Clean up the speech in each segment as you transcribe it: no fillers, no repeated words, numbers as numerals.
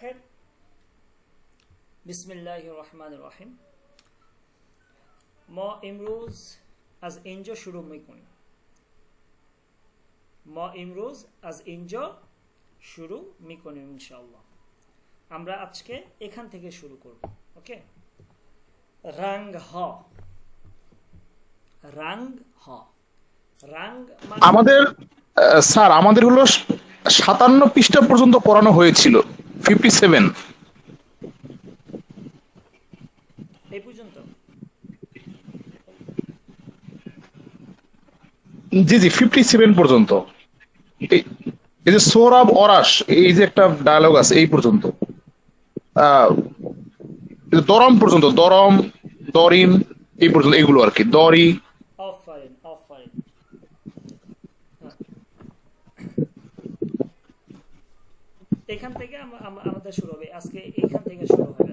দেখেন বিসমিল্লাহির রহমানির রহিম ما امروز از اینجا شروع میکنیم ما امروز از اینجا شروع میکنیم ইনশাআল্লাহ আমরা আজকে এখান থেকে শুরু করব ওকে রং হ আমাদের স্যার আমাদের হলো 57 পৃষ্ঠা পর্যন্ত পড়ানো হয়েছিল 57 এই পর্যন্ত জি 57 পর্যন্ত এই যে সোরাব অরাশ এই যে একটা ডায়লগ আছে এই পর্যন্ত দরম পর্যন্ত দরম দরিম এই পর্যন্ত এগুলো আর কি দরি অফারিন এখান থেকে আমাদের শুরু হবে আজকে এখান থেকে শুরু হবে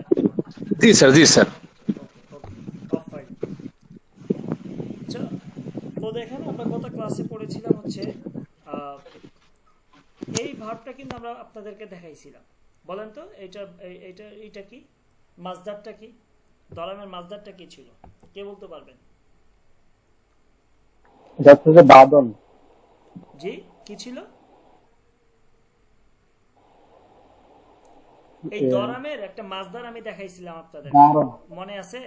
জি স্যার অফারিন আচ্ছা তো দেখেন আমরা গত ক্লাসে পড়েছিলাম হচ্ছে এই ভার্বটা কিন্তু আমরা আপনাদেরকে দেখাইছিলাম বলেন তো এটা কি মাজদারটা কি দরামের মাজদারটা কি ছিল কে বলতে পারবেন যাচ্ছে যে বাদন জি কি ছিল এই দরামের একটা মাজদার আমি দেখাইছিলাম আপনাদের মনে আছে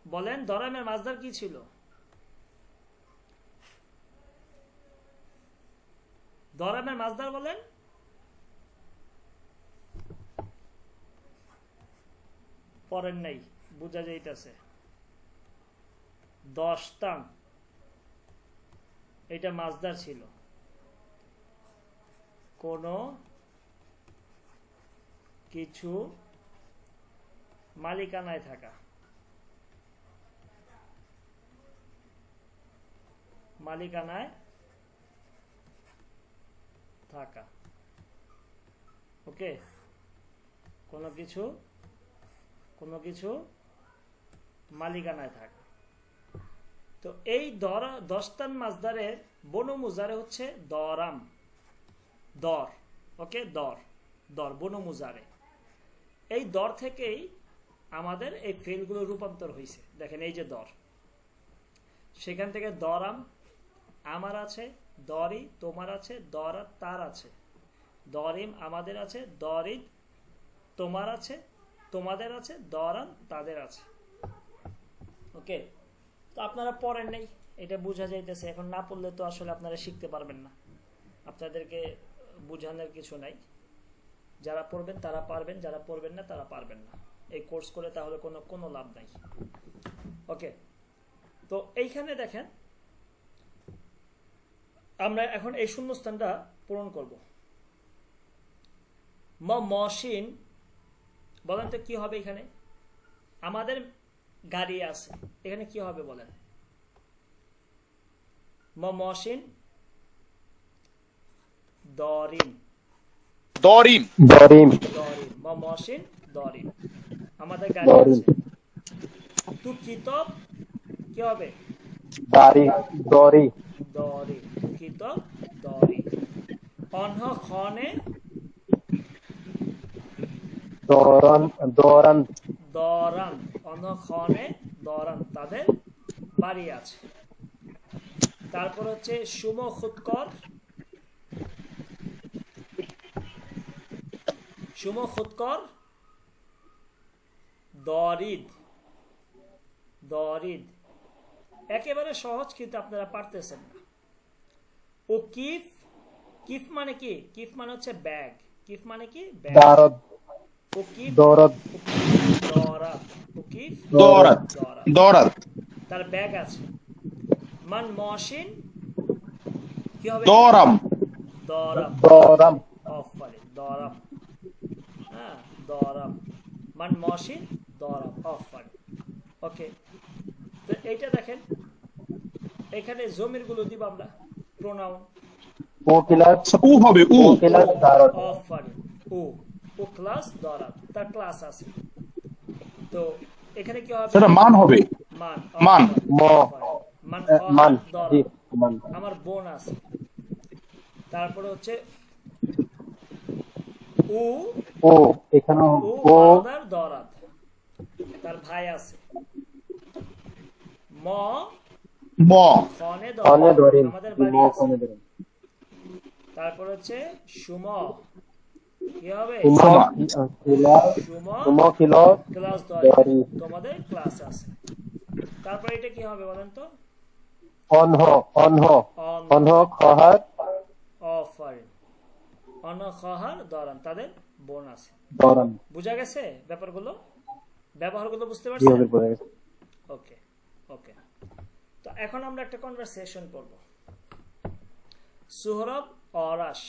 বলেন দরামের মাজদার কি ছিল দরামের মাজদার বলেন পড়েন নাই বুঝা যাইতেছে দশতাম এটা মাজদার ছিল কোনো কিছু মালিকানায় থাকা ওকে কোনো কিছু মালিকানায় থাকা তো এই দশতান মাজদারের বনু মুজারে হচ্ছে দরাম দর ওকে দর বনু মুজারে এই দর থেকেই আমাদের এই ফেলগুলো রূপান্তর হয়েছে দেখেন এই যে দর সেখান থেকে দরাম আমার আছে দরি তোমার আছে দরাত তার আছে দরিম আমাদের আছে দরিদ তোমার আছে তোমাদের আছে দরান তাদের আছে ওকে তো আপনারা পড়েন নাই এটা বোঝা যাইতেছে এখন না পড়লে তো আসলে আপনারা শিখতে পারবেন না আপনাদেরকে বোঝানোর কিছু নাই যারা পড়বেন তারা পারবেন যারা পড়বেন না তারা পারবেন না এই কোর্স করে তাহলে কোনো লাভ নাই ওকে তো এইখানে দেখেন আমরা এখন এই শূন্যস্থানটা পূরণ করব মশিন বলেন তো কি হবে এখানে আমাদের গাড়ি আছে এখানে কি হবে বলেন মশিন দরিম মশিন দরিম আমাদের গাড়ি আছে তু কিতাব কি হবে দরি কিতাব দরি অনহ খনে দরান অনখনে দরান তাদের বাড়ি আছে তারপর হচ্ছে সুম খুদকর দরিদ একেবারে সহজ কিন্তু আপনারা পারতেছেন না ও কিফ মানে কি কিফ মানে হচ্ছে ব্যাগ কিফ মানে কি ব্যাগ তার ব্যাগ আছে মান মশিন কি হবে দরাম মান মশিন দরাম ওকে তো এইটা দেখেন এখানে জমির গুলো দিব আমরা প্রোনাউন ও ক্লাস দরাত তার ক্লাস আছে তো এখানে কি হবে সেটা মান হবে মান আমার বোন আছে তারপরে হচ্ছে উ ও এখানে উ ও বারাদার দরাদ, তার ভাই আছে। ম ম খনে খনে ধরেন আমাদের বাড়ি ম আছে। খনে ধরেন তারপর হচ্ছে সুম, কি হবে? সুম খিলা সুম সুম খিল ক্লাস ধরি তোমাদের ক্লাস আছে। তারপর এটা কি হবে বলেন তো? অনহ অনহ অন অনহ খহার অফারিন, অনখহার দরান, তাদের বোন আছে। ধরন বুঝা গেছে ব্যাপারগুলো, ব্যবহারগুলো বুঝতে জি পারছেন? হবে পড়ে গেছে ওকে ওকে। তো এখন আমরা একটা কনভারসেশন করব। সোহরব অরাশ,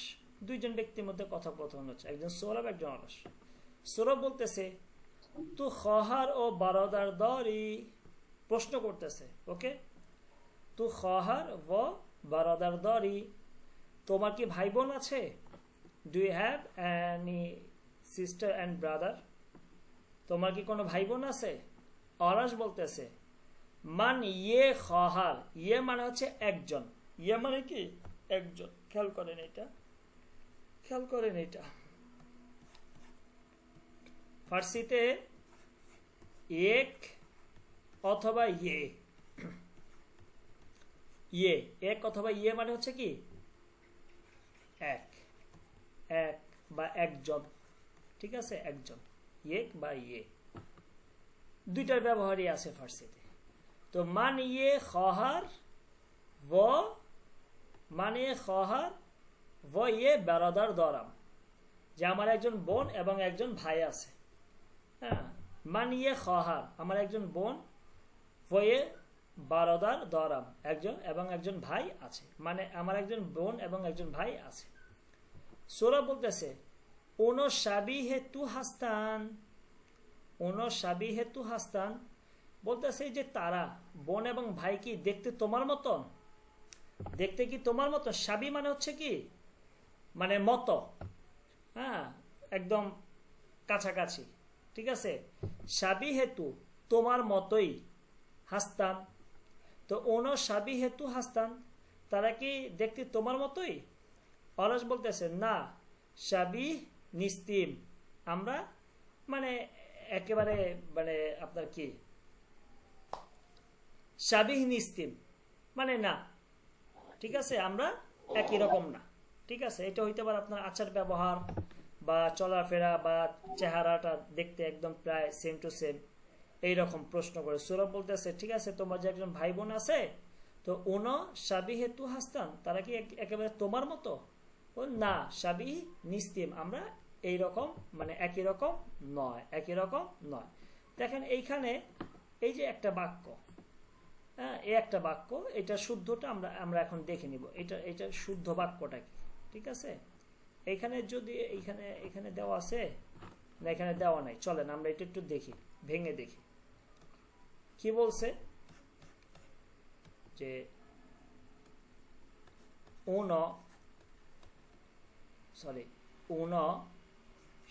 দুইজন ব্যক্তির মধ্যে কথোপকথন হচ্ছে, একজন সোহরব একজন অরাশ। সোহরব বলতেছে তু খহার ও বারদার দরি, প্রশ্ন করতেছে। ওকে, তু খহার ও বারদার দরি, তোমার কি ভাই বোন আছে? Do you have any sister and brother, তোমার কি কোনো ভাই বোন আছে? অরাশ বলতেছে মান ইয়ে খহার, ইয়ে মানে হচ্ছে একজন, ইয়ে মানে কি একজন। খেয়াল করেন এটা, খেয়াল করেন এটা। ফার্সিতে এক অথবা ইয়ে, ইয়ে এক অথবা ইয়ে মানে হচ্ছে কি এক, এক বা একজন, ঠিক আছে, একজন, এক বা ইয়ে, দুইটার ব্যবহারই আছে ফার্সিতে। তো মান ইয়ে খহার व মানে খহার व ইয়ে বারাদার দরাম, যে আমার একজন বোন এবং একজন ভাই আছে। হ্যাঁ, মান ইয়ে খহার, আমার একজন বোন, व ইয়ে বারাদার দরাম, একজন এবং একজন ভাই আছে, মানে আমার একজন বোন এবং একজন ভাই আছে। সোরা বলতেছে ওনো সাবি হেতু হাস্তান, ওনো সাবি হেতু হাস্তান, বলতেছে যে তারা বোন এবং ভাই কি দেখতে তোমার মতন, দেখতে কি তোমার মতো? সাবি মানে হচ্ছে কি, মানে মতো, হ্যাঁ, একদম কাছাকাছি, ঠিক আছে। সাবি হেতু তোমার মতোই, হাস্তান, তো ওনো সাবি হেতু হাস্তান, তারা কি দেখতে তোমার মতোই? অরস বলতেছে না, সাবি নিস্তিম, আমরা মানে একেবারে মানে আপনার কি সাবিহ নিস্তিম মানে না, ঠিক আছে, আমরা একই রকম না, ঠিক আছে। এটা হইতে পারে আপনার আচার ব্যবহার বা চলাফেরা বা চেহারাটা দেখতে একদম প্রায় সেম টু সেম, এইরকম প্রশ্ন করে সূরা বলতেছে ঠিক আছে তোমার যে একজন ভাই বোন আছে, তো ওনো সাবিহে তু হাস্তান, তারা কি একেবারে তোমার মতো? ও না, সাবিহ নিস্তিম, আমরা এইরকম মানে একই রকম নয়, একই রকম নয়। দেখেন এইখানে এই যে একটা বাক্য, হ্যাঁ, এই একটা বাক্য, এটা শুদ্ধটা আমরা এখন দেখে নিব, এটা শুদ্ধ বাক্যটা কি, ঠিক আছে। এইখানে যদি এখানে দেওয়া আছে না, এখানে দেওয়া নাই, চলেন আমরা এটা একটু দেখি, ভেঙে দেখি কি বলছে। যে uno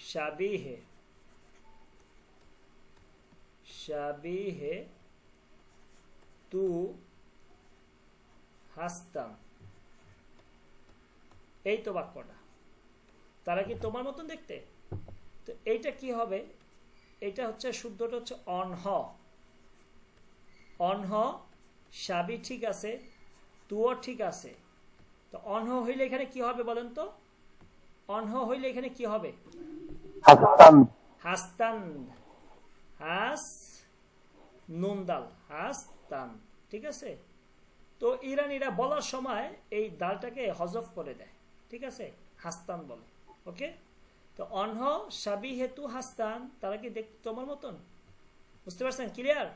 shabihe tu hastan, এই তো বাক্যটা, তারা কি তোমার মতন দেখতে? তো এইটা কি হবে? এটা হচ্ছে শুদ্ধটা হচ্ছে অনহ, অনহ, সাবি ঠিক আছে, তুও ঠিক আছে। তো অনহ হইলে এখানে কি হবে বলেন তো? অনহ হইলে এখানে কি হবে? হাস্তান হাস্তান, হাস নুনদাল, হাস্তান, ঠিক আছে। তো ইরানিরা বলার সময় এই দালটাকে হজফ করে দেয়, ঠিক আছে, হাস্তান বলে। ওকে, তো অনহ সাবি হেতু হাস্তান, তারা কি দেখ তোমার মতন? বুঝতে পারছেন? ক্লিয়ার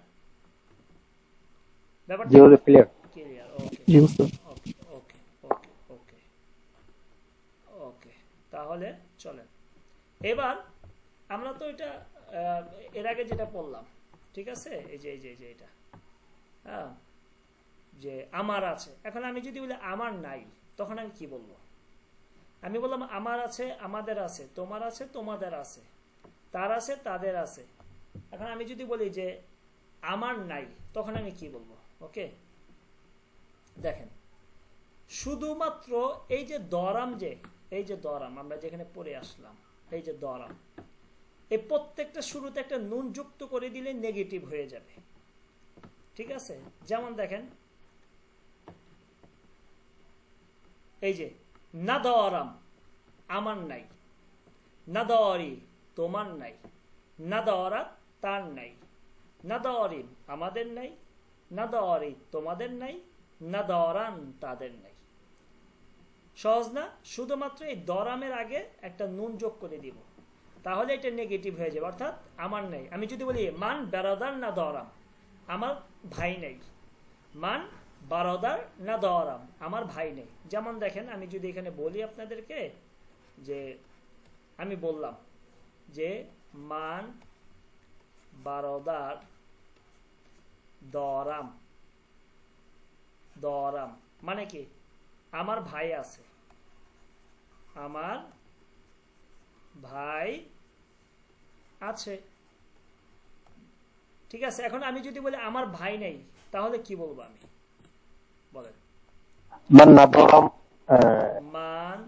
ব্যাপারটা? ক্লিয়ার ক্লিয়ার, ওকে ওকে ওকে ওকে ওকে ওকে। তাহলে চলেন এবার আমরা তো এটা এর আগে যেটা পড়লাম, ঠিক আছে, এই যে এটা, হ্যাঁ, যে আমার আছে। এখন আমি যদি বলি আমার নাই, তখন আমি কি বলবো? আমি বললাম আমার আছে, আমাদের আছে, তোমার আছে, তোমাদের আছে, তার আছে, তাদের আছে। এখন আমি যদি বলি যে আমার নাই, তখন আমি কি বলবো? ওকে, দেখেন শুধুমাত্র এই যে দরাম, এই যে দরাম আমরা যেখানে পড়ে আসলাম, এই যে দরাম, এই প্রত্যেকটা শুরুতে একটা নুন যুক্ত করে দিলে নেগেটিভ হয়ে যাবে। ঠিক আছে, যেমন দেখেন এই যে না দরাম আমার নাই, না দরি তোমার নাই, না দরা তার নাই, না দরিম আমাদের নাই, না দরি তোমাদের নাই, না দরান তাদের নাই। সহজ না? শুধুমাত্র এই দরামের আগে একটা নুন যোগ করে দিব, তাহলে এটা নেগেটিভ হয়ে যাবে, অর্থাৎ আমার নাই। আমি যদি বলি মান বারদার না দরাম, আমার ভাই নেই। মান বারদার না দরাম, আমার ভাই নেই। যেমন দেখেন আমি যদি এখানে বলি আপনাদেরকে যে, আমি বললাম যে মান বারদার দরাম, দরাম মানে কি আমার ভাই আছে, আমার ভাই আছে। ঠিক আছে, এখন আমি যদি বলি আমার ভাই নেই, তাহলে কি বলবো আমি? বলেন। মান নাদরাম, মান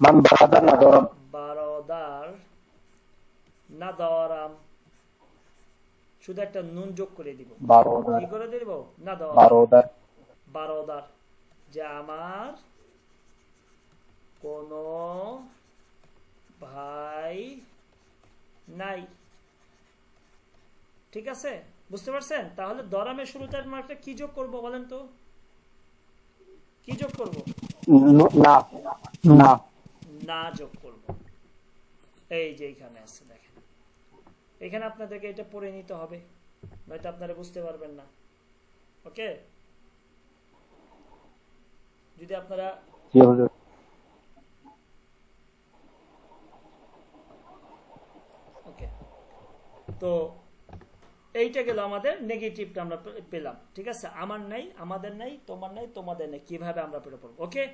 মান বারাদার নাদরাম, বারদার না দরাম, শুধু একটা নুন যোগ করে দিব। বারোদার, কি করে দিব? না দরাম, বারোদার, বারদার, যে আমার কোনো ভাই নাই। ঠিক আছে, বুঝতে পারছেন? তাহলে দরামের শুরুতে আমরা একটা কি যোগ করব বলেন তো? কি যোগ করব? না, না, না যোগ করব। এই যে এখানে আছে দেখেন, এখানে আপনাদেরকে এটা পড়ে নিতে হবে, নয়তো আপনারা বুঝতে পারবেন না। ওকে, যদি আপনারা জি হুজুর। ওকে, তো এইটা গেল আমাদের নেগেটিভটা আমরা পেলাম। ঠিক আছে, আমার নাই, আমাদের নাই, তোমার নাই, তোমাদের নাই, কিভাবে আমরা পেরে পড়ব? ওকে,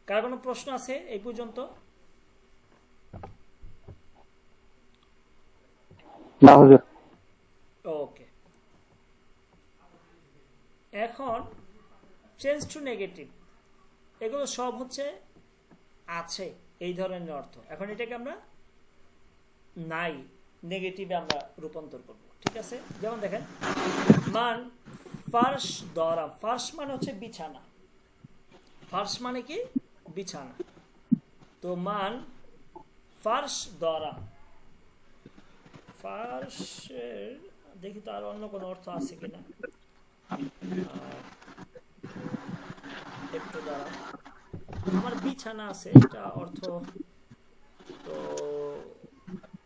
কার কোনো প্রশ্ন আছে এই পর্যন্ত? না হুজুর। ওকে, এখন চেঞ্জ টু নেগেটিভ, এগুলো সব হচ্ছে আছে এই ধরনের অর্থ। এখন এটাকে আমরা নাই নেগেটিভে আমরা রূপান্তর করব। ঠিক আছে, যেমন দেখেন মান ফার্শ দরাম, ফার্শ মানে হচ্ছে বিছানা, ফার্শ মানে কি বিছানা। তো মান ফার্শ দরাম, ফার্শের দেখি তো আর অন্য কোনো অর্থ আছে কিনা, একটু দাঁড়ান, আমার বিছানা আছে, এটা অর্থ তো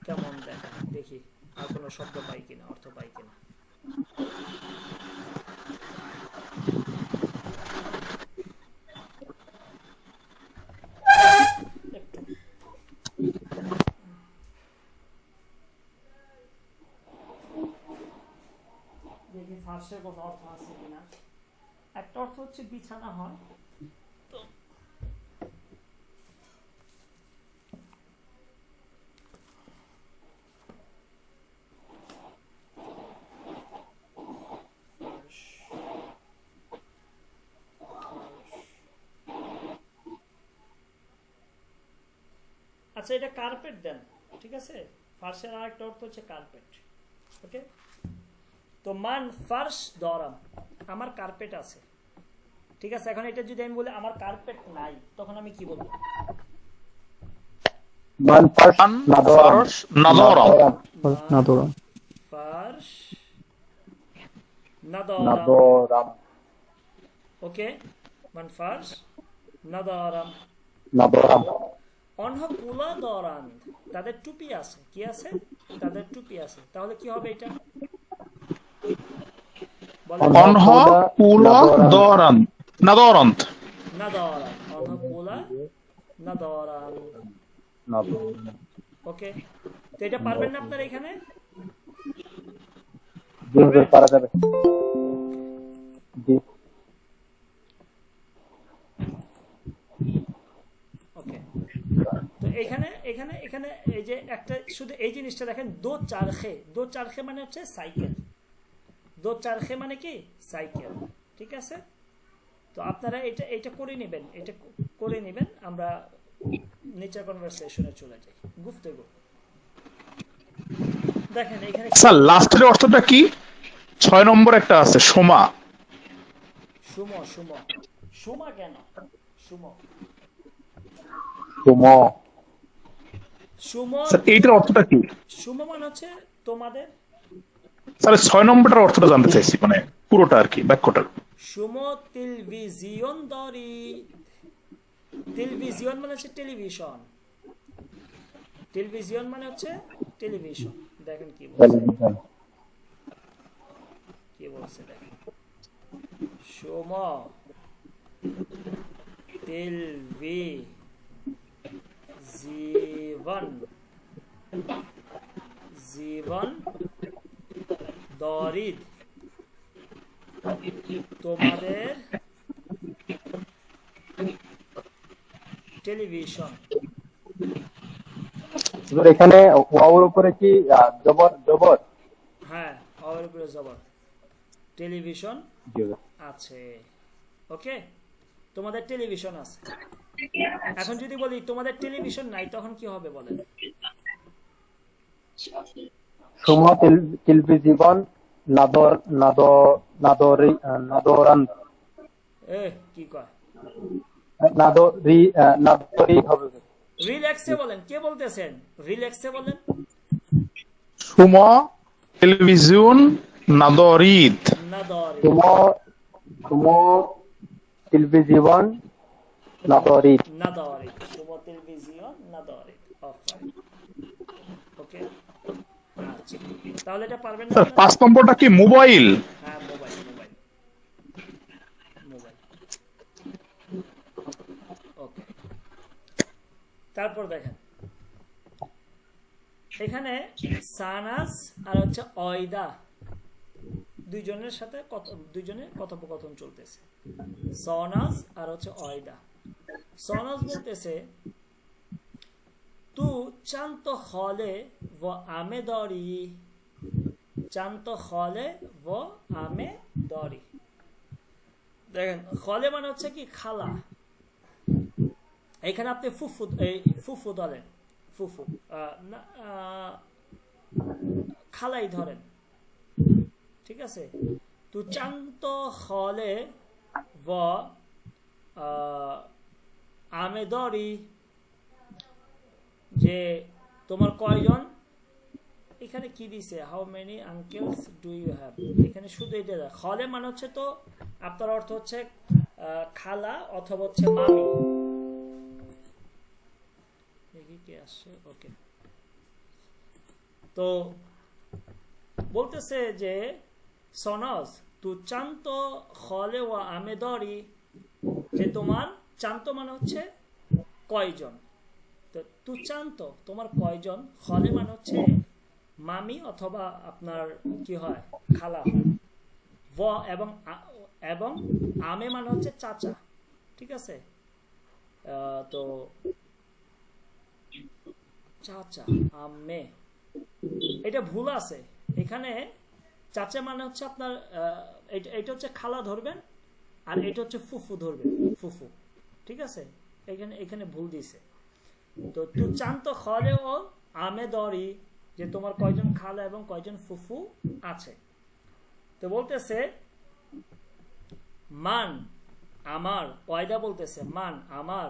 কেমন দেখা, দেখি আর কোনো শব্দ পাই কিনা, অর্থ পাই কিনা। একটু দেখি ফার্স্টের কোনো অর্থ আছে কিনা। একটা অর্থ হচ্ছে বিছানা হয়, তো আচ্ছা এটা কার্পেট দেন। ঠিক আছে, ফার্শের আর একটা অর্থ হচ্ছে কার্পেট। ওকে, তো মান ফার্শ দরাম, আমার কার্পেট আছে। ঠিক আছে, এখন এটা যদি আমি বলি আমার কার্পেট নাই, তখন আমি কি বলবো? মান ফার্শ নাদরাম, ফারস নাদরাম, নাদরাম, ফার্শ নাদরাম। নাদরাম, ওকে, মান ফার্শ নাদরাম। নাদরাম, অনহ কুলা দরান, তাদের টুপি আছে। কি আছে? তাদের টুপি আছে। তাহলে কি হবে এটা? বলেন। অনহ কুলা দরান, নাদরান্ত, নাদরান, অনহ কুলা নাদরান। নাদরাম। ওকে, তো এটা পারবেন না আপনারা এখানে? জি হুজুর, পারা যাবে। জি। ওকে, তো এখানে এখানে এখানে এই যে একটা শুধু এই জিনিসটা দেখেন, দো চারখে, দো চারখে মানে হচ্ছে সাইকেল, দো চারখে মানে কি সাইকেল। ঠিক আছে, তো আপনারা এটা করে নেবেন, এটা করে নেবেন, আমরা নিচের কনভারসেশনে চলে যাই। গুফতেগু দেখেন এখানে স্যার লাস্টের অর্থটা কি? 6 নম্বর একটা আছে সোমা। সুম সুম সুমা কেন সুম সুম সুম স্যার এইটার অর্থটা কি? সুম মানে হচ্ছে তোমাদের। স্যার 6 নম্বরটার অর্থটা জানতে চাইছি, মানে পুরোটা আর কি, বাক্যটা। সুম টেলিভিশন দরি, টেলিভিশন মানে হচ্ছে টেলিভিশন, টেলিভিশন মানে হচ্ছে টেলিভিশন। দেখেন কি বলছে, টেলিভিশন কি বলছে দেখেন, সুম জীবন জীবন দরিদ তোমাদের টেলিভিশন। এখানে ওয়াওর উপরে কি জবর জবর? হ্যাঁ আর উপরে জবর, টেলিভিশন আছে। ওকে, তোমাদের টেলিভিশন আছে। এখন যদি বলি তোমাদের টেলিভিশন নাই, তখন কি হবে বলেন? সুম টেলিভিশন নাদর নাদর নাদরি নাদরান কি কয়, নাদরি নাদরি হবে। রিল্যাক্সে বলেন, কে বলতেছেন? রিল্যাক্সে বলেন। সোমা টেলিভিশন নাদরিদ। নাদরি, সুম সুম টেলিভিশন নাদরিদ। নাদরি, সুম টেলিভিশন নাদরি। ওকে, আচ্ছা, তাহলে এটা পারবেন না স্যার আপনারা? 5 নম্বরটা কি মোবাইল? হ্যাঁ মোবাইল মোবাইল মোবাইল। ওকে, তারপর দেখেন এখানে সানাস আর হচ্ছে অয়দা দুইজনের সাথে দুইজনের কথোপকথন চলতেছে। সনাস আর হচ্ছে অয়দা। সনাস বলতেছে তু চান্ত হলে ও আমে দরি, চান্ত হলে ও আমে দরি। দেখেন হলে মানে হচ্ছে কি খালা, এখানে আপনি ফুফু ফুফু ধরেন, ফুফু খালাই ধরেন, ঠিক আছে? তু চান্ত হলে ও আমে দরি, যে তোমার কয়জন, এখানে কি দিছে, how many uncles do you have, এখানে শুধু এটা হলে মানে হচ্ছে, তো আপনার অর্থ হচ্ছে খালা অথবা হচ্ছে মামি। কে আসছে? ওকে, তো বলতেছে যে সনস তু চান্ত হলে ও আমে দরি, যে তোমার চান্ত মানে হচ্ছে কয়জন, তো তু চান্ত তোমার কয়জন, হলে মানে হচ্ছে মামি অথবা আপনার কি হয় খালা হয়, ব এবং আমে মানে হচ্ছে চাচা, ঠিক আছে? তো চাচা আম্মে, এটা ভুল আছে এখানে। চাচা মানে হচ্ছে আপনার এটা হচ্ছে খালা ধরবেন, আর এটা হচ্ছে ফুফু ধরবেন, ফুফু, ঠিক আছে? এখানে ভুল দিছে। তো তু চান্ত খলে ও আমে দরি, যে তোমার কয়জন খালা এবং কয়জন ফুফু আছে। তো বলতেছে মান আমার, ওয়াইদা বলতেছে মান আমার,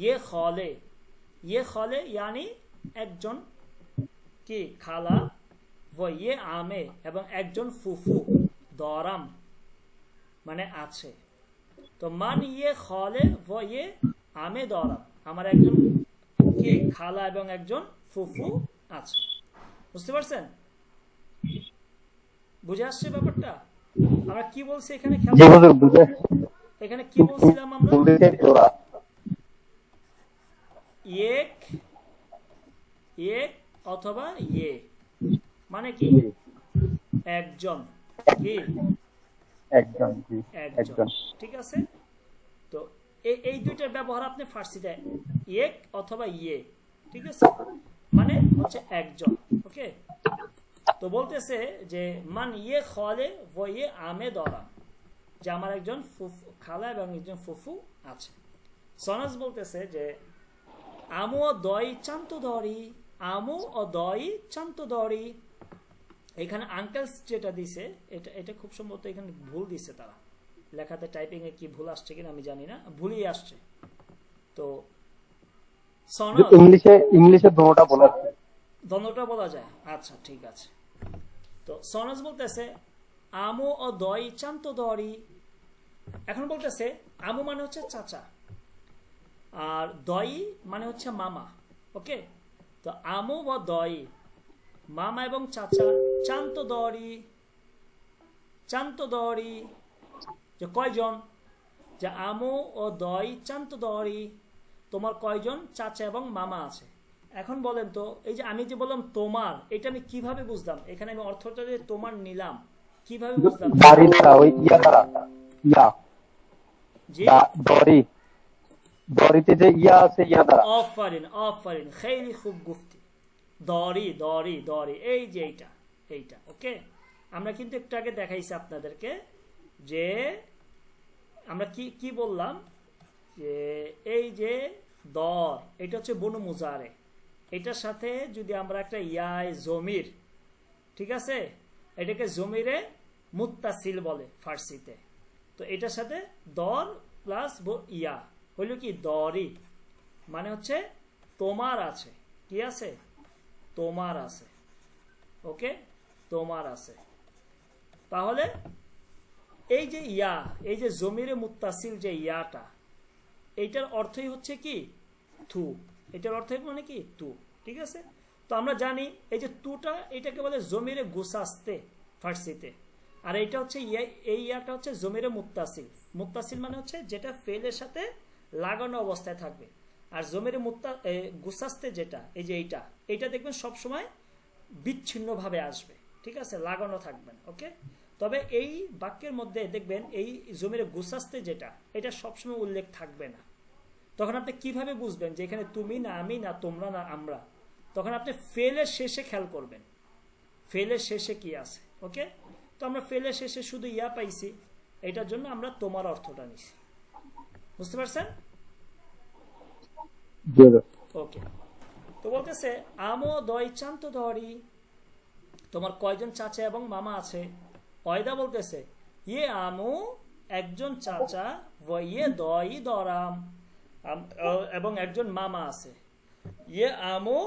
ইয়ে খলে ইয়ানি একজন কি খালা, ও ইয়ে আমে এবং একজন ফুফু, দরাম মানে আছে। তো মান ইয়ে খলে ও ইয়ে আমে দরাম, আমার একজন কি খালা এবং একজন ফুফু আছে। বুঝতে পারছেন? বুঝে আসছে ব্যাপারটা? আমরা কি বলছি এখানে? এখানে কি বলছিলাম আমরা? এক এক অথবা ইয়ে মানে কি একজন, কি একজন, একজন, ঠিক আছে? তো এই দুইটার ব্যবহার আপনি ফার্সিতে এক অথবা ইয়ে, ঠিক আছে, মানে হচ্ছে একজন। ওকে, তো বলতেছে যে মান ইয়ে খলে ও ইয়ে আমে দরা, যে আমার একজন খালা এবং একজন ফুফু আছে। সনাজ বলতেছে যে আমু ও দই চান্ত দরি, আমু ও দই চান্ত দরি। এখানে আঙ্কেলস যেটা দিছে এটা খুব সম্ভবত এখানে ভুল দিছে, তারা লেখাতে টাইপিং এ কি ভুল আসছে কিনা আমি জানি না, ভুলই আসছে। তো সনাজ ইংলিশে দোনোটা বলা যায়, দোনোটা বলা যায়, আচ্ছা ঠিক আছে। তো সনাজ বলতেছে আমু ও দই চান্ত দরি। এখন বলতেছে আমু মানে হচ্ছে চাচা আর দই মানে হচ্ছে মামা। ওকে, তো আমু ও দই মামা এবং চাচা চান্ত দরি, চান্ত দরি যে কয়জন, যে আমু ও দই চান্ত দরি, তোমার কয়জন চাচা এবং মামা আছে। এখন বলেন তো এই যে আমি যে বললাম তোমার, এটা আমি কিভাবে বুঝলাম? এখানে আমি অর্থটা যে তোমার নিলাম কিভাবে বুঝলাম? দাড়ি দ্বারা, ওই ইয়া দ্বারা, ইয়া জি দড়ি, দড়িতে যে ইয়া আছে, ইয়া দ্বারা। অফারিন অফারিন খেইলি খুব গুফতি, দড়ি দড়ি দড়ি, এই যে এইটা এইটা। ওকে, আমরা কিন্তু একটু আগে দেখাইছি আপনাদেরকে যে আমরা কি কি বললাম, যে এই যে দর এটা হচ্ছে বনু মুজারে, এটার সাথে যদি আমরা একটা ইয়ায় জমির, ঠিক আছে, এটাকে জমিরে মুত্তাসিল বলে ফার্সিতে। তো এটার সাথে দর প্লাস ইয়া হইল কি দরি, মানে হচ্ছে তোমার আছে, কি আছে, তোমার আছে। ওকে, তোমার আছে। তাহলে এই যে ইয়া, এই যে জমিরে মুত্তাসিল যে ইয়াটা, এইটার অর্থই হচ্ছে কি তু, এটার অর্থ মানে কি তু, ঠিক আছে। তো আমরা জানি এই যে তুটা এটাকে বলে জমিরে গুসাস্তে ফার্সিতে, আর এইটা হচ্ছে এই ইয়াটা হচ্ছে জমিরে মুত্তাসিল। মুত্তাসিল মানে হচ্ছে যেটা ফেলের সাথে লাগানো অবস্থায় থাকবে, আর জমিরে গুসাস্তে যেটা এই যে এইটা দেখবেন সবসময় বিচ্ছিন্নভাবে আসবে, ঠিক আছে, লাগানো থাকবেন। ওকে, তবে এই বাক্যের মধ্যে দেখবেন এই জমিরে গুসাস্তে যেটা, এটা সবসময় উল্লেখ থাকবে না। তখন আপনি কিভাবে বুঝবেন যে এখানে তুমি না আমি না তোমরা না আমরা? তখন আপনি ফেলের শেষে খেয়াল করবেন, ফেলের শেষে কি আছে। ওকে, তো আমরা ফেলের শেষে শুধু ইয়া পাইছি, এটার জন্য আমরা তোমার অর্থটা নিছি। বুঝতে পারছেন? ওকে, তো বলতেছে আমো দই চান্ত দরি, তোমার কয়জন চাচা এবং মামা আছে? ওয়াইদা বলতেছে ইয়ে আমু একজন চাচা, ইয়ে দই দরাম এবং একজন মামা আছে। ইয়ে আমু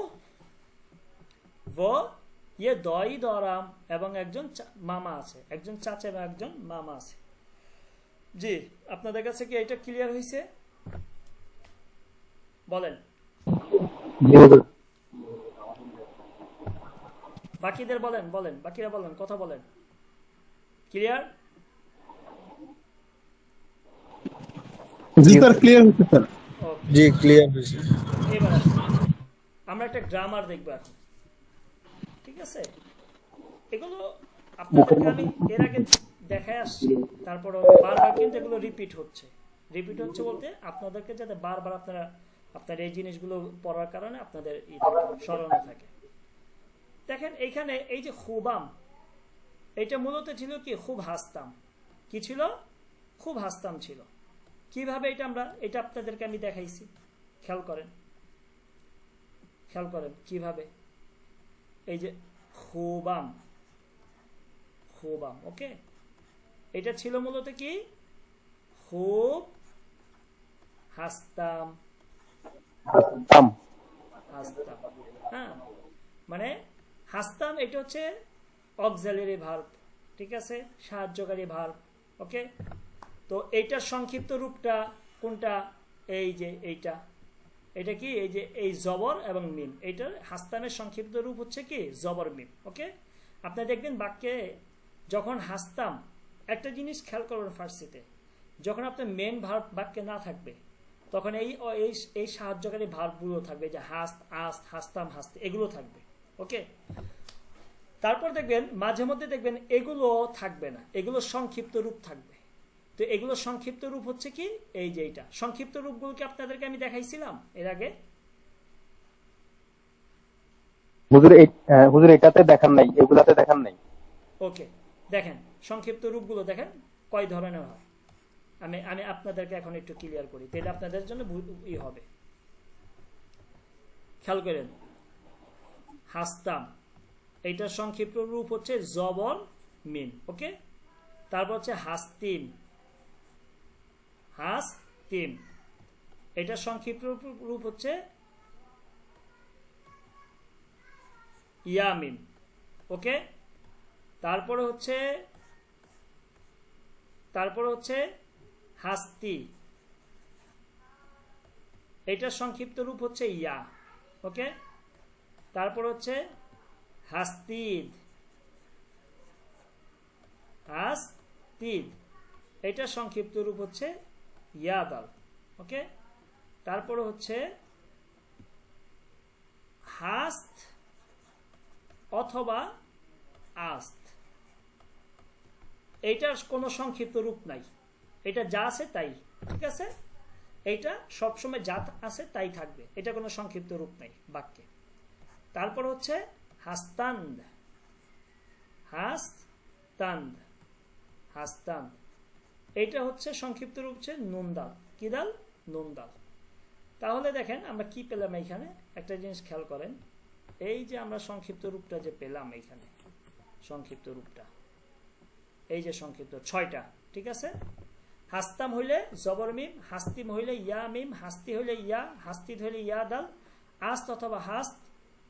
ইয়ে দই দরাম এবং একজন মামা আছে, একজন চাচা এবং একজন মামা আছে। জি, আপনাদের কাছে কি এটা ক্লিয়ার হয়েছে? বলেন, বাকিদের বলেন, বলেন বাকিরা বলেন, কথা বলেন। ক্লিয়ার? জি স্যার, ক্লিয়ার হচ্ছে স্যার। জি ক্লিয়ার হয়েছে। এবার আমরা একটা গ্রামার দেখবো এখন, ঠিক আছে। এগুলো আপনাদেরকে আমি এর আগে দেখায় আসছি, তারপর বারবার কিন্তু এগুলো রিপিট হচ্ছে বলতে আপনাদেরকে যাতে বারবার আপনার এই জিনিসগুলো পড়ার কারণে আপনাদের স্মরণে থাকে। দেখেন এইখানে এই যে খুবাম, এটা মূলত ছিল কি খুব হাসতাম, কি ছিল, খুব হাসতাম ছিল। কিভাবে এটা আপনাদেরকে আমি দেখাইছি, খেয়াল করেন কিভাবে। এই যে খুবাম, ওকে, এটা ছিল মূলত কি খুব হাসতাম, হ্যাঁ, মানে হাসতাম এটা হচ্ছে অক্সিলারি ভার্ব, ঠিক আছে, সাহায্যকারী ভার্ব। ওকে, তো এইটার সংক্ষিপ্ত রূপটা কোনটা? এই যে এটা কি, এই যে এই জবর এবং মিম, এইটার হাসতামের সংক্ষিপ্ত রূপ হচ্ছে কি জবর মিম। ওকে, আপনি দেখবেন বাক্যে যখন হাসতাম, একটা জিনিস খেয়াল করবেন ফার্সিতে, যখন আপনার মেন ভার্ব বাক্যে না থাকবে তখন এই সাহায্যকারী ভার্বগুলো থাকবে, যে হাসতাম, হাসতে, এগুলো থাকবে। ওকে, তারপর দেখবেন মাঝে মধ্যে দেখবেন এগুলো থাকবে না, এগুলো সংক্ষিপ্ত রূপ থাকবে। তো এগুলো সংক্ষিপ্ত রূপ হচ্ছে কি এই যে এইটা, সংক্ষিপ্ত রূপগুলোকে আপনাদেরকে আমি দেখাইছিলাম এর আগে। হুজুর এটাতে দেখান নাই, এগুলাতে দেখান নাই। ওকে, দেখেন সংক্ষিপ্ত রূপগুলো দেখেন, কয় ধরনের হয় আমি আমি আপনাদেরকে এখন একটু ক্লিয়ার করি, তাহলে আপনাদের জন্য হবে। খেয়াল করেন, হাসতাম এইটার সংক্ষিপ্ত রূপ হচ্ছে জবর মিম, ওকে। তারপর হচ্ছে হাসতিম, হাসতিম এটার সংক্ষিপ্ত রূপ হচ্ছে ইয়ামিম, ওকে। তারপরে হচ্ছে হাস্তি, এটার সংক্ষিপ্ত রূপ হচ্ছে ইয়া, ওকে। তারপর হচ্ছে হাস্তিদ, হাস্তিদ এটার সংক্ষিপ্ত রূপ হচ্ছে ইয়াদাল, ওকে। তারপরে হচ্ছে হাস্ত অথবা আস্ত, এইটার কোনো সংক্ষিপ্ত রূপ নাই, এটা যা আছে তাই, ঠিক আছে। এইটা সবসময় যা আছে তাই থাকবে, এটা কোনো সংক্ষিপ্ত রূপ নাই বাক্যে। তারপর হচ্ছে হাস্তান্দ, হাস্তান্দ, হাস্তান্দ এইটা হচ্ছে সংক্ষিপ্ত রূপ হচ্ছে নুনদাল, কি দাল? নুনদাল। তাহলে দেখেন আমরা কি পেলাম এইখানে, একটা জিনিস খেয়াল করেন, এই যে আমরা সংক্ষিপ্ত রূপটা যে পেলাম এইখানে, সংক্ষিপ্ত রূপটা এই যে সংক্ষিপ্ত 6টা, ঠিক আছে। হাস্তাম হইলে জবর মিম, হাস্তিম হইলে ইয়া মিম, হাস্তি হইলে ইয়া, হাস্তিদ হইলে ইয়া দাল, আস্ত অথবা হাস্ত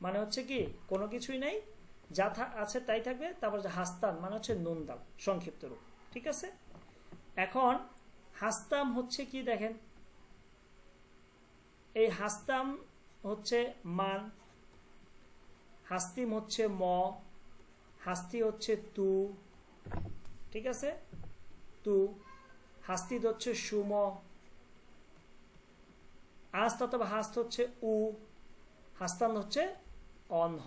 মানে হচ্ছে কি কোনো কিছুই নাই, যা আছে তাই থাকবে। তারপর যে হাস্তান মানে হচ্ছে নুন দাল, সংক্ষিপ্ত রূপ, ঠিক আছে। এখন হাস্তাম হচ্ছে কি দেখেন, এই হাস্তাম হচ্ছে মান, হাস্তিম হচ্ছে ম, হাস্তি হচ্ছে তু, ঠিক আছে, তু। হাস্তিদ হচ্ছে সুম, আস্ত অথবা হাস্ত হচ্ছে উ, হাস্তান হচ্ছে অনহ,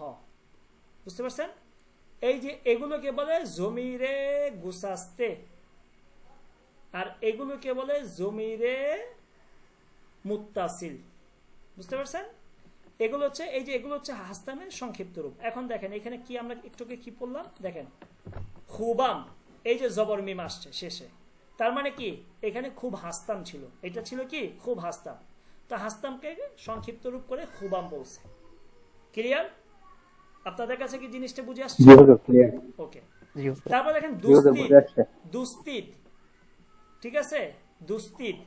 বুঝতে পারছেন? এই যে এগুলোকে বলে জমিরে গুসাস্তে, আর এগুলোকে বলে জমিরে মুত্তাসিল, বুঝতে পারছেন? এগুলো হচ্ছে এই যে এগুলো হচ্ছে হাস্তামের সংক্ষিপ্ত রূপ। এখন দেখেন এখানে কি আমরা একটুকে কি পড়লাম, দেখেন খুবাম, এই যে জবর মিম আসছে শেষে, তার মানে কি এখানে খুব হাস্তাম ছিল, এটা ছিল কি খুব হাস্তাম, তো হাস্তামকে সংক্ষিপ্ত রূপ করে খুবাম বলছে। ক্লিয়ার? আপনাদের কাছে কি জিনিসটা বুঝে আসছে? ওকে। তারপর দেখেন দুস্তিদ, দুস্তিদ, ঠিক আছে, দুস্তিদ,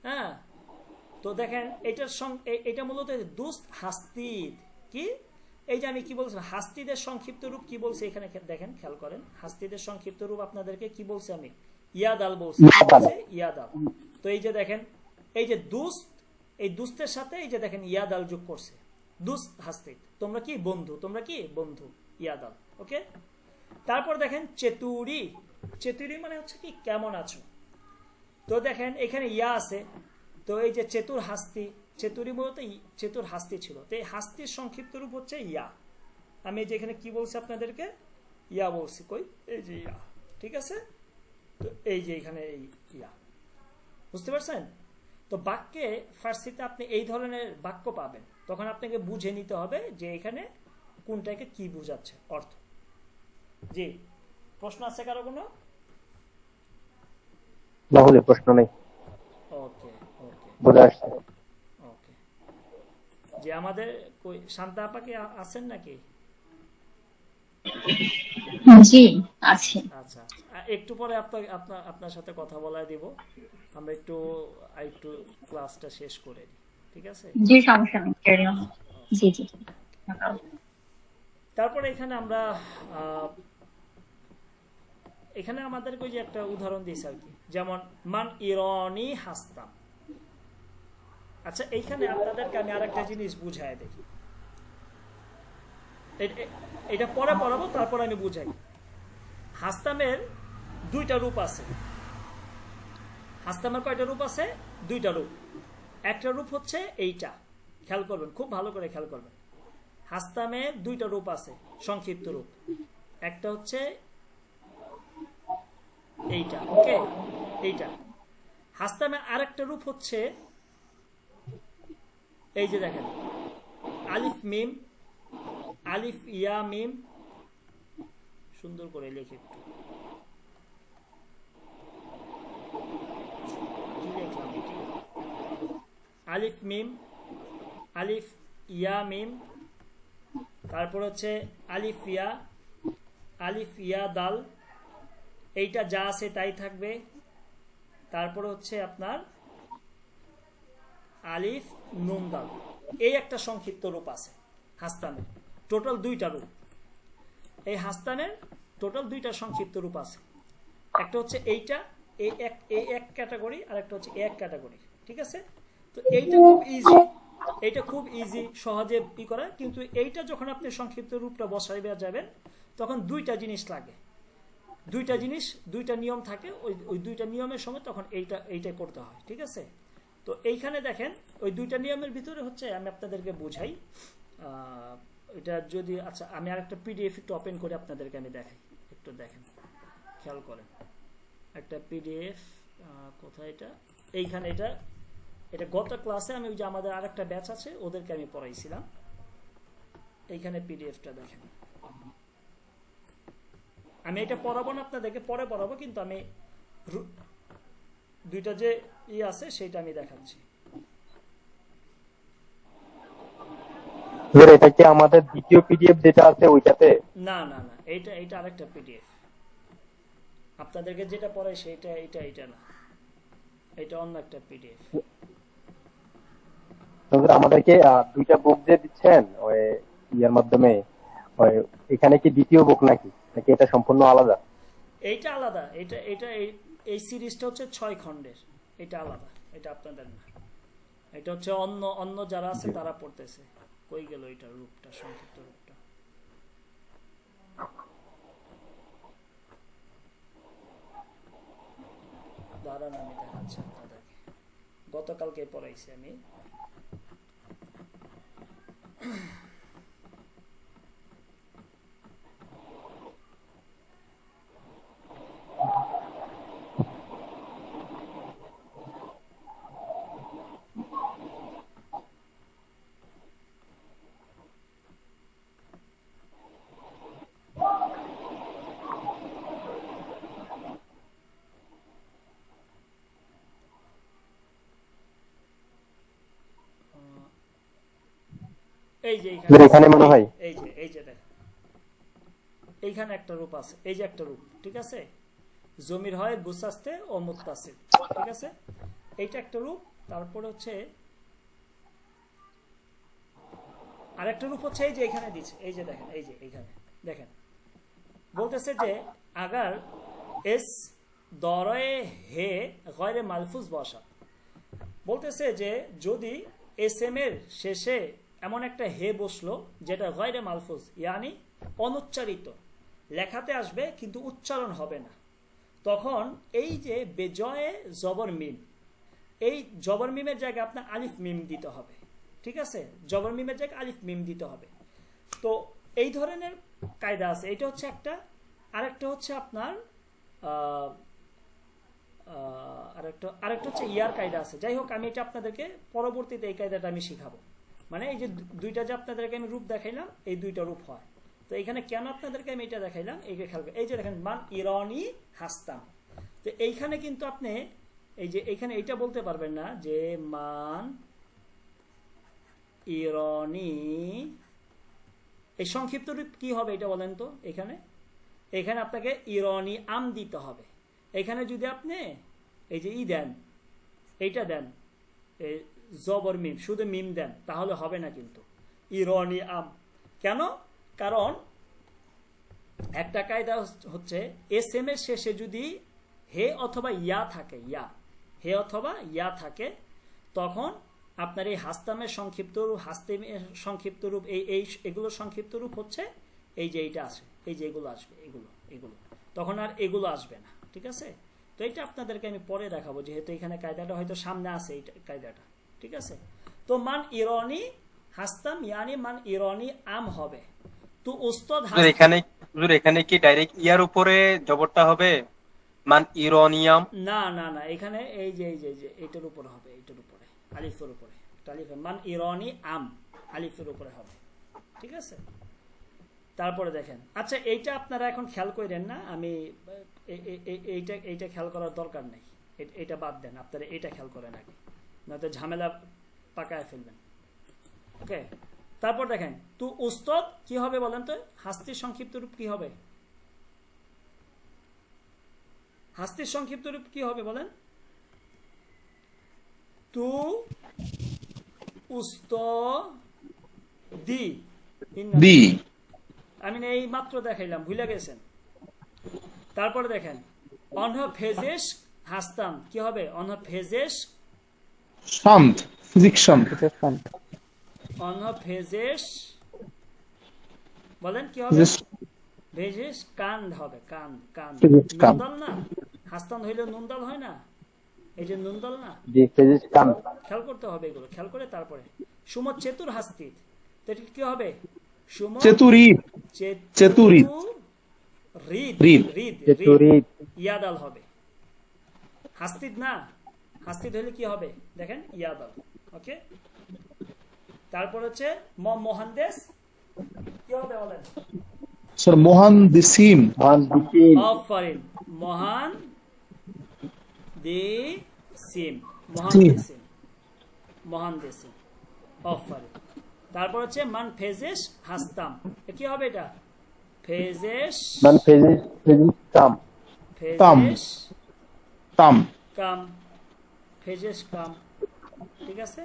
হ্যাঁ। তো দেখেন এটার এটা মূলত দুস্ত হাস্তিদ, কি এই যে আমি কি বলছিলাম হাস্তিদের সংক্ষিপ্ত রূপ কি বলছে এখানে দেখেন, খেয়াল করেন হাস্তিদের সংক্ষিপ্ত রূপ আপনাদেরকে কি বলছে, আমি ইয়াদাল বলছি, ইয়াদাল। তো এই যে দেখেন এই যে দুস্ত, এই দুস্তের সাথে এই যে দেখেন ইয়াদাল যোগ করছে, দুস্ত হাস্তিদ, তোমরা কি বন্ধু, তোমরা কি বন্ধু, ইয়াদাল, ওকে। তারপর দেখেন চেতুরি, চেতুরি মানে হচ্ছে কি কেমন আছো, তো দেখেন এখানে ইয়া আছে, তো এই যে চেতুর হাস্তি, চেতুরি মূলত চেতুর হাস্তি ছিল, তো এই হাস্তির সংক্ষিপ্ত রূপ হচ্ছে ইয়া। আমি যে এখানে কি বলছি আপনাদেরকে, ইয়া বলছি, কই এই যে ইয়া, ঠিক আছে। তো এই যে এখানে এই ইয়া, বুঝতে পারছেন? তো বাক্যে ফার্সিতে আপনি এই ধরনের বাক্য পাবেন, তখন আপনাকে বুঝে নিতে হবে যে এখানে কোনটাকে কি বোঝাচ্ছে অর্থ। জি, প্রশ্ন আছে কারো কোনো? তাহলে প্রশ্ন নেই, ওকে ওকে বুঝে আসছে। ওকে, যে আমাদের শান্তা আপা কি আছেন নাকি? জি আছে। আচ্ছা, একটু পরে আপনার সাথে কথা বলা দিব, আমরা একটু ক্লাসটা শেষ করে দিই, ঠিক আছে? জি সমস্যা নেই, ক্যারি অন। জি জি। তারপরে এখানে আমরা এখানে আমাদেরকে যে একটা উদাহরণ দিয়েছে আর কি, যেমন মান ইরানি হাস্তাম। আচ্ছা, এইখানে আপনাদেরকে আমি আরেকটা জিনিস বুঝাই দেখি, এটা পরে পড়াবো, তারপর আমি বুঝাই। হাস্তামের দুইটা রূপ আছে। হাস্তামের কয়টা রূপ আছে? দুইটা রূপ। একটা রূপ হচ্ছে এইটা, খেয়াল করবেন, খুব ভালো করে খেয়াল করবেন। হাস্তামের দুইটা রূপ আছে, সংক্ষিপ্ত রূপ। একটা হচ্ছে এইটা, ওকে, এইটা। হাস্তামের আরেকটা রূপ হচ্ছে এই যে দেখেন আলিফ মিম, আলিফ ইয়া মিম, সুন্দর করে লিখে একটু, আলিফ মিম, আলিফ ইয়া মিম, তারপর হচ্ছে আলিফ ইয়া, আলিফ ইয়া দাল, এইটা যা আছে তাই থাকবে। তারপর হচ্ছে আপনার আলিফ নুন দাল, এই একটা সংক্ষিপ্ত রূপ আছে হাস্তানের, টোটাল 2টা রূপ। এই হাস্তানের টোটাল 2টা সংক্ষিপ্ত রূপ আছে। একটা হচ্ছে এইটা, এই এক ক্যাটাগরি, আর একটা হচ্ছে এক ক্যাটাগরি, ঠিক আছে। তো এইটা খুব ইজি, এইটা খুব ইজি, সহজে ই করা। কিন্তু এইটা যখন আপনি সংক্ষিপ্ত রূপটা বসাইবে যাবেন, তখন 2টা জিনিস লাগে, 2টা জিনিস, 2টা নিয়ম থাকে। ওই 2টা নিয়মের সময় তখন এইটা করতে হয়, ঠিক আছে। তো এইখানে দেখেন ওই 2টা নিয়মের ভিতরে হচ্ছে, আমি আপনাদেরকে বুঝাই। এটা যদি, আচ্ছা আমি আরেকটা পিডিএফ একটু ওপেন করে আপনাদেরকে আমি দেখাই, একটু দেখেন, খেয়াল করেন। একটা পিডিএফ কোথায় এটা, এইখানে, এটা গত ক্লাসে আমি ওই যে আমাদের আরেকটা ব্যাচ আছে ওদেরকে আমি পড়াইছিলাম। এইখানে পিডিএফটা দেখেন। আমি এটা পড়াবো না আপনাদেরকে, পরে পড়াবো, কিন্তু আমি 2টা যে আছে সেটা আমি দেখাচ্ছি। এটা কি আমাদের দ্বিতীয় পিডিএফ যেটা আছে ওইটাতে? না না না, এইটা আরেকটা পিডিএফ। আপনাদেরকে যেটা পড়াই সেটা এটা না, এটা অন্য একটা পিডিএফ। আমাদেরকে 2টা বুক যে দিচ্ছেন ওই ইয়ার মাধ্যমে, ওই এখানে কি দ্বিতীয় বুক নাকি এটা সম্পূর্ণ আলাদা? এইটা আলাদা, এটা এই সিরিজটা হচ্ছে 6 খণ্ডের, এটা আলাদা, এটা আপনাদের না। এটা হচ্ছে অন্য যারা আছে তারা পড়তেছে। কই গেল এটা রূপটা, সংক্ষিপ্ত রূপটা? দাঁড়ান আমি দেখাচ্ছি আপনাদেরকে, গতকালকে পড়াইছি আমি। এই যে এখানে মনে হয় এই যে দেখেন, এইখানে একটা রূপ আছে, এই যে একটা রূপ, ঠিক আছে। জমির হয় বুসাস্তে ও মুত্তাসিল, ঠিক আছে। এইটা একটা রূপ। তারপরে হচ্ছে আরেকটা রূপ হচ্ছে এই যে এখানে দিচ্ছে, এই যে দেখেন, এই যে এইখানে দেখেন, বলতেছে যে আগার এস দরে হে গয়রে মালফুজ বসা, বলতেছে যে যদি এস এম এর শেষে এমন একটা হে বসলো যেটা গয়রে মালফুজ, ইয়ানি অনুচ্চারিত, লেখাতে আসবে কিন্তু উচ্চারণ হবে না, তখন এই যে বেজয়ে জবর মিম, এই জবর মিমের জায়গায় আপনার আলিফ মিম দিতে হবে, ঠিক আছে। জবর মিমের জায়গায় আলিফ মিম দিতে হবে। তো এই ধরনের কায়দা আছে। এটা হচ্ছে একটা। আরেকটা হচ্ছে আপনার আরেকটা হচ্ছে ইয়ার কায়দা আছে। যাই হোক, আমি এটা আপনাদেরকে পরবর্তীতে এই কায়দাটা আমি শিখাবো। মানে এই যে 2টা যে আপনাদেরকে আমি রূপ দেখাইলাম, এই 2টা রূপ হয়। তো এখানে কেন আপনাদেরকে আমি এটা দেখাইলাম, এইটা খেয়াল করেন। এই যে দেখেন মান ইরানি হাস্তাম, তো এইখানে কিন্তু আপনি এই যে এইখানে এইটা বলতে পারবেন না যে মান ইরানি, এই সংক্ষিপ্ত রূপ কি হবে এটা বলেন তো। এখানে আপনাকে ইরানি আম দিতে হবে। এখানে যদি আপনি এই যে দেন, এইটা দেন, জবর মিম, শুধু মিম দেন, তাহলে হবে না কিন্তু ইরানি আম। কেন? কারণ একটা কায়দা হচ্ছে এস এম এর শেষে যদি হে অথবা ইয়া থাকে, হে অথবা ইয়া থাকে, তখন আপনার এই হাস্তামের সংক্ষিপ্ত রূপ, হাস্তামের সংক্ষিপ্ত রূপ, এগুলো সংক্ষিপ্ত রূপ হচ্ছে এই যে এইটা আসে, এই যে এগুলো আসবে, এগুলো তখন আর এগুলো আসবে না, ঠিক আছে। তো এটা আপনাদেরকে আমি পরে দেখাবো, যেহেতু এখানে কায়দাটা হয়তো সামনে আছে, এই কায়দাটা, ঠিক আছে। তো মান ইরানি হাস্তাম ইয়ানি মান ইরানি আম হবে। তো উস্তাদ এখানে কি ডাইরেক্ট ইয়ার উপরে জবরটা হবে মান ইরানিয়াম? না না না, এখানে এই যে এটার উপরে হবে, এটার উপরে আলিফের উপরে, আলিফ মান ইরানি আম আলিফের উপরে হবে, ঠিক আছে। তারপরে দেখেন, আচ্ছা এইটা আপনারা এখন খেয়াল করেন না, আমি এইটা খেয়াল করার দরকার নেই, এটা বাদ দেন, আপনারা এটা খেয়াল করেন আগে, নয়তো ঝামেলা পাকায় ফেলবেন। ওকে, তারপর দেখেন তু উস্তাদ কি হবে বলেন তো? হাস্তির সংক্ষিপ্ত রূপ কি হবে? হাস্তির সংক্ষিপ্ত রূপ কি হবে বলেন? তু উস্তাদি। দি। আমি এই মাত্র দেখাইলাম, ভুলে গেছেন। তারপরে দেখেন অনহ ফেজেশ হাস্তাম কি হবে? অনহ ফেজেশ, শান্ত, ফিজিক্স শান্ত। অনহ ফেজেশ বলেন কি হবে? ভেজেশ কান্দ হবে, কান্দ, কান্দ। নুনদাল না, হাস্তান হইলে নুনদাল হয় না, এই যে নুনদাল না, জি ফিজিক্স কাম। খেয়াল করতে হবে এগুলো, খেয়াল করে তারপরে সুমত চেতুর হাস্তিত, তো এটা কি হবে? সুমত চেতুরিত। চেতুরিত। রিদ, রিদ। রিদ, চেতুরিত। ইয়াদাল হবে। হাস্তিদ না, হাস্তিদ হলে কি হবে দেখেন? ইয়াদাল। ওকে, তারপর হচ্ছে মহানদেশ কি হবে বলেন? স্যার মোহানদিসিম। অফারিন, মহান দিসিম, মহান দিসিম, মহান দিসিম, অফারিন। তারপর হচ্ছে মান ফেজেশ হাস্তাম, কি হবে এটা? ফেজেশ, মান ফিজিক্স কাম। ফেজেশ তাম। কাম, ফেজেশ কাম। ঠিক আছে,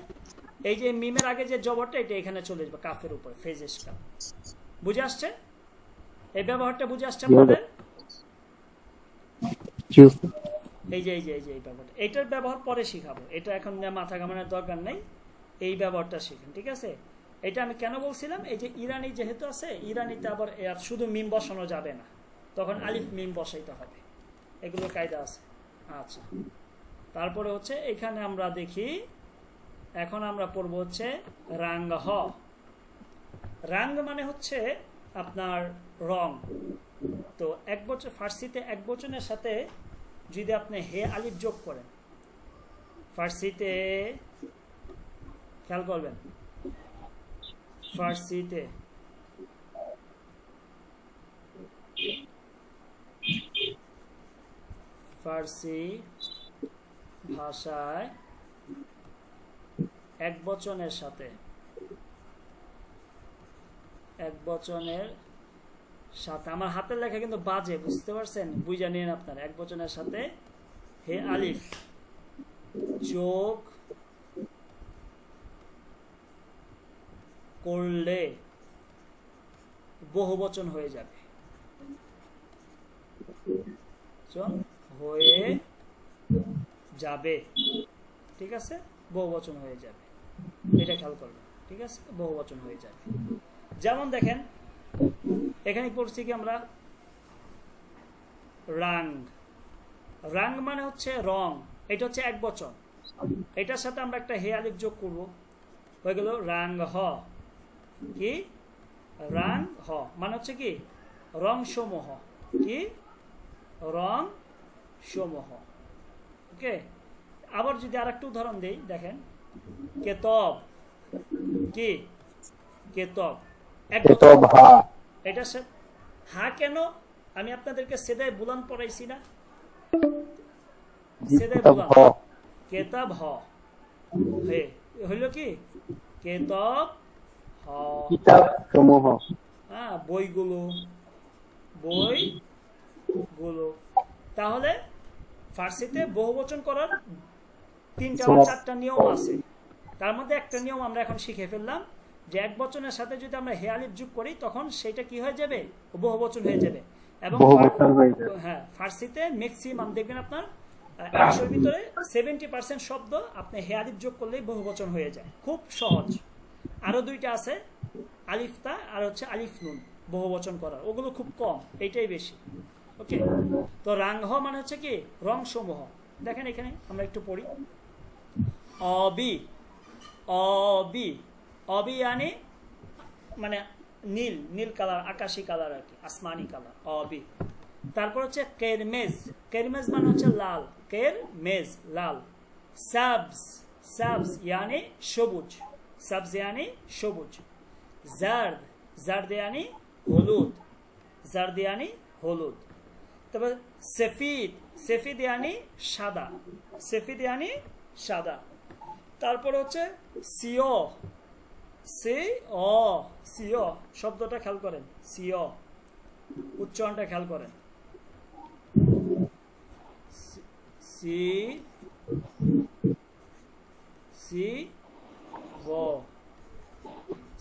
এই যে মিমের আগে যে জবরটা এটা এখানে চলে যাবে কাফের উপরে, ফেজেশ কাম। বুঝে আসছে? এই ব্যবহারটা বুঝে আসছে আপনাদের? এই যে এই ব্যবহারটা, এটার ব্যবহার পরে শিখাবো, এটা এখন মাথা ঘামানোর দরকার নাই, এই ব্যবহারটা শিখেন। ঠিক আছে, এটা আমি কেন বলছিলাম, এই যে ইরানি যেহেতু আছে, ইরানিতে আবার শুধু মিম বসানো যাবে না, তখন আলিফ মিম বসাইতে হবে, এগুলো কায়দা আছে। আচ্ছা, তারপরে হচ্ছে এখানে আমরা দেখি, এখন আমরা পড়বো হচ্ছে রাঙ্গ হ। রাঙ্গ মানে হচ্ছে আপনার রং। তো এক বছর ফার্সিতে এক বচনের সাথে যদি আপনি হে আলিফ যোগ করেন, ফার্সিতে খেয়াল করবেন, ফার্সিতে ফার্সি ভাষায় এক বচনের সাথে আমার হাতের লেখা কিন্তু বাজে, বুঝতে পারছেন? বুঝা নিন আপনার। এক বচনের সাথে হে আলিফ যোগ করলে বহু বচন হয়ে যাবে, হয়ে যাবে। ঠিক আছে, বহু বচন হয়ে যাবে, এটা খেয়াল করবেন। ঠিক আছে, বহু বচন হয়ে যাবে। যেমন দেখেন এখানে পড়ছি কি আমরা, রাং। রাং মানে হচ্ছে রং, এটা হচ্ছে এক বচন, এটার সাথে আমরা একটা হে আলিফ যোগ করব, হয়ে গেল রাং হ। কি? রাং হ মানে হচ্ছে কি? রং সমূহ। কি? রং সমূহ। ওকে, আবার যদি আরেকটা উদাহরণ দেই, দেখেন কেতব। কি? কেতব, এক বচন। এটা হা কেন? আমি আপনাদেরকে সেদায় বুলান পড়াইছি না? সেদায় বুলান, কেতাব হ, হে হইল কি? কেতব হ, কিতাব সমূহ। হ্যাঁ, বইগুলো, বইগুলো। তাহলে ফার্সিতে বহুবচন করার 3টা বা 4টা নিয়ম আছে, তার মধ্যে একটা নিয়ম আমরা এখন শিখে ফেললাম, যে এক বচনের সাথে যদি আমরা হে আলিফ যোগ করি তখন সেটা কি হয়ে যাবে? বহুবচন হয়ে যাবে। এবং হ্যাঁ, ফার্সিতে ম্যাক্সিমাম দেখবেন আপনার 100-র ভিতরে 70% শব্দ আপনি হে আলিফ যোগ করলেই বহুবচন হয়ে যায়, খুব সহজ। আরো 2টা আছে, আলিফতা আর হচ্ছে আলিফ নুন, বহুবচন করার, ওগুলো খুব কম, এইটাই বেশি। ওকে, তো রাংহ মানে হচ্ছে কি? রং সমূহ। দেখেন এখানে আমরা একটু পড়ি, অবি, অবি, অবি মানে নীল, নীল কালার, আকাশি কালার আর কি, আসমানি কালার, অবি। তারপর হচ্ছে কেরমেজ, কেরমেজ মানে হচ্ছে লাল, কেরমেজ লাল। সাবজ, সাবজ ইয়ানি সবুজ, সাবজ ইয়ানি সবুজ। জার্দ, জার্দ ইয়ানি হলুদ, জার্দ ইয়ানি হলুদ। তারপর সফিদ, সফিদ ইয়ানি সাদা, সফিদ ইয়ানি সাদা। তারপরে হচ্ছে সিও, সি অ, সিও শব্দটা খেয়াল করেন, সিও উচ্চারণটা খেয়াল করেন, সি সি ও,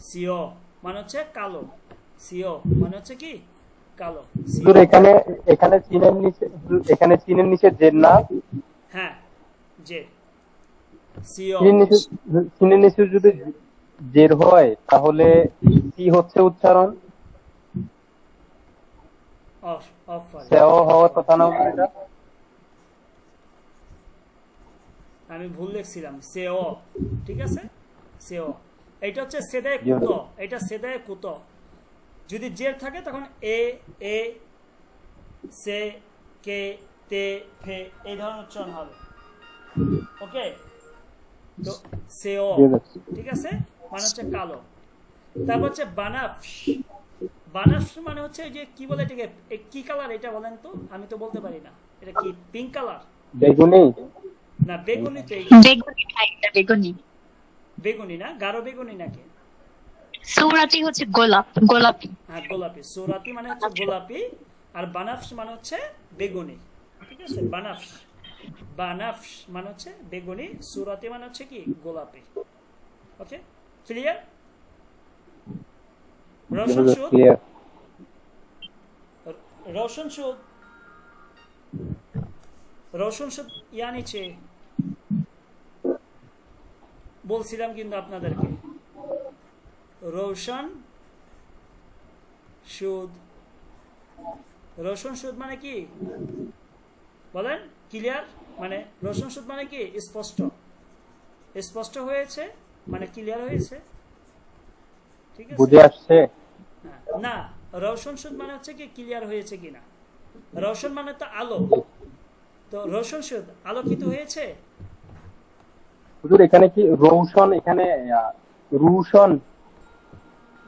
সিও মানে হচ্ছে কালো, সিও মানে হচ্ছে কি কালো, হুজুর এখানে এখানে চীনের নিচে জের না, হ্যাঁ যে সিও, চীনের নিচে যদি জের হয় তাহলে কি হচ্ছে উচ্চারণ? অফ অফ সেও হওয়ার কথা না হুজুর এটা? আমি ভুল লিখছিলাম, সেও, ঠিক আছে, সেও। এটা হচ্ছে সেদায় জি কুত, হুজুর। এটা সেদায় কুত। যদি জের থাকে তখন এ, এ, সে, কে, তে, ফে এই ধরনের উচ্চারণ হবে। ওকে, তো সেও, জি হুজুর। ঠিক আছে, মানে হচ্ছে কালো। তারপর হচ্ছে বানাফস, বানাফস মানে হচ্ছে ওই যে কি বলে এটাকে, কি কালার এটা বলেন তো, আমি তো বলতে পারি না, এটা কি পিঙ্ক কালার বেগুনি। না বেগুনি, তো এই বেগুনি খাইটা বেগুনি। বেগুনি না, গাঢ় বেগুনি নাকি? সৌরাতি হচ্ছে গোলাপ, গোলাপি। হ্যাঁ গোলাপি, সৌরাতি মানে হচ্ছে গোলাপি, আর বানাফস মানে হচ্ছে বেগুনি, ঠিক আছে, বানাফস, বানাফস মানে হচ্ছে বেগুনি, সৌরাতি মানে হচ্ছে কি গোলাপি। ওকে, ক্লিয়ার? জি রোশন হুজুর, সুদ, ক্লিয়ার। রোশন সুদ, রোশন সুদ ইয়ানি চে বলছিলাম কিন্তু আপনাদেরকে, রোশন সুদ, রোশন সুদ মানে কি বলেন, ক্লিয়ার, মানে রোশন সুদ মানে কি স্পষ্ট, স্পষ্ট হয়েছে মানে ক্লিয়ার হয়েছে, ঠিক আছে? বুঝে আসছে? হ্যাঁ, না রোশন সুদ মানে হচ্ছে কি ক্লিয়ার হয়েছে কিনা, রোশন মানে তো আলো, তো রোশন সুদ আলোকিত হয়েছে। হুজুর এখানে কি রৌশন, এখানে রুশন,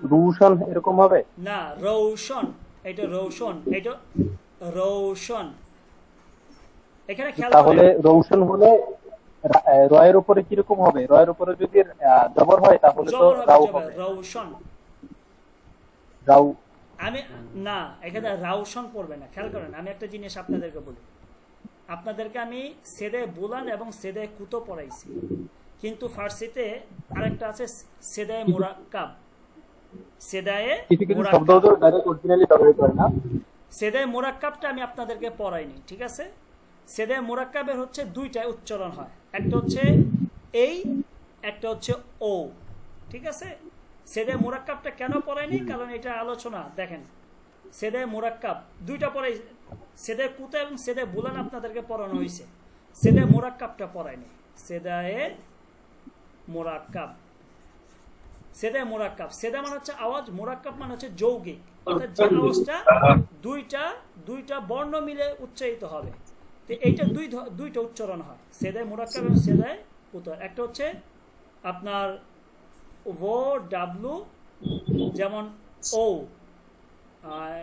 রুশন এরকম হবে? না রৌশন, এটা রৌশন, এটা রৌশন, এখানে খেয়াল তাহলে করেন, রৌশন হলে রয়ের উপরে কিরকম হবে? রয়ের উপরে যদি জবর হয় তাহলে তো জবর হবে, রাউ জবর, হবে। রৌশন। রাউ। আমি না, এখানে রাউশন পড়বে না, খেয়াল করেন, আমি একটা জিনিস আপনাদেরকে বলি, আপনাদেরকে আমি সেদায় বুলান এবং সেদায় কুতো পড়াইছি, কিন্তু ফার্সিতে আরেকটা আছে সেদায় মুরাক্কাব, সেদায়ে কিছু কিছু শব্দ মুরাক্কাব, তো ডাইরেক্ট অরিজিনালি ব্যবহার করে না। সেদায় মুরাক্কাবটা আমি আপনাদেরকে পড়াইনি, ঠিক আছে? সেদায় মুরাক্কাবের হচ্ছে দুইটা উচ্চারণ হয়, একটা হচ্ছে এই, একটা হচ্ছে ও, ঠিক আছে? সেদায় মুরাক্কাবটা কেন পড়াইনি, কারণ এটা আলোচনা, দেখেন সেদায় মুরাক্কাব দুইটা পড়াই, সেদায় কুতা এবং সেদায় বুলান আপনাদেরকে পড়ানো হয়েছে, সেদায় মুরাক্কাবটা পড়ায়নি, সেদায়ে মুরাক্কাব, সেদায় মুরাক্কাব, সেদা মানে হচ্ছে আওয়াজ, মুরাক্কাব মানে হচ্ছে যৌগিক, অর্থাৎ যে আওয়াজটা দুইটা বর্ণ মিলে উচ্চারিত হবে, তো এইটা দুইটা উচ্চারণ হয়, সেদায় মুরাক্কাব এবং সেদায় কুতা। একটা হচ্ছে আপনার ও ডাব্লু, যেমন ও,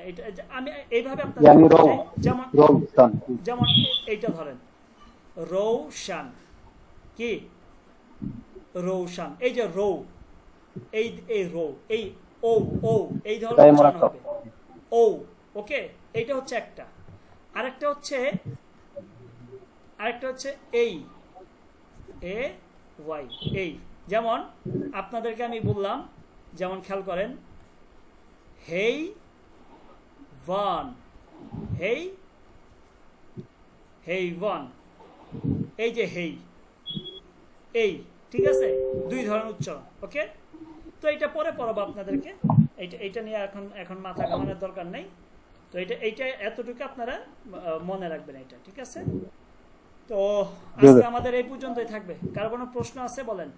এটা আমি এইভাবে আপনাদের ইয়ানি রৌ, যেমন রৌশন। যেমন এইটা ধরেন রৌশান, কি রৌশান, এই যে রৌ, এই রৌ, এই ও, ও এই ধরনের তাই উচ্চারণ মোরাক্কাব। হবে, ও, ওকে, এইটা হচ্ছে একটা। আরেকটা হচ্ছে এই, এ ওয়াই, এই, যেমন আপনাদেরকে আমি বললাম, যেমন খেয়াল করেন, হেই ওয়ান, হেই, হেই ওয়ান, এই যে হেই, এই, ঠিক আছে, দুই ধরনের উচ্চারণ। ওকে, তো এটা পরে পড়াবো আপনাদেরকে, এইটা নিয়ে এখন মাথা ঘামানোর দরকার নেই, তো এইটা এতটুকু আপনারা মনে রাখবেন, এটা ঠিক আছে? তো আজকে আমাদের এই পর্যন্তই থাকবে, কার কোনো প্রশ্ন আছে বলেন?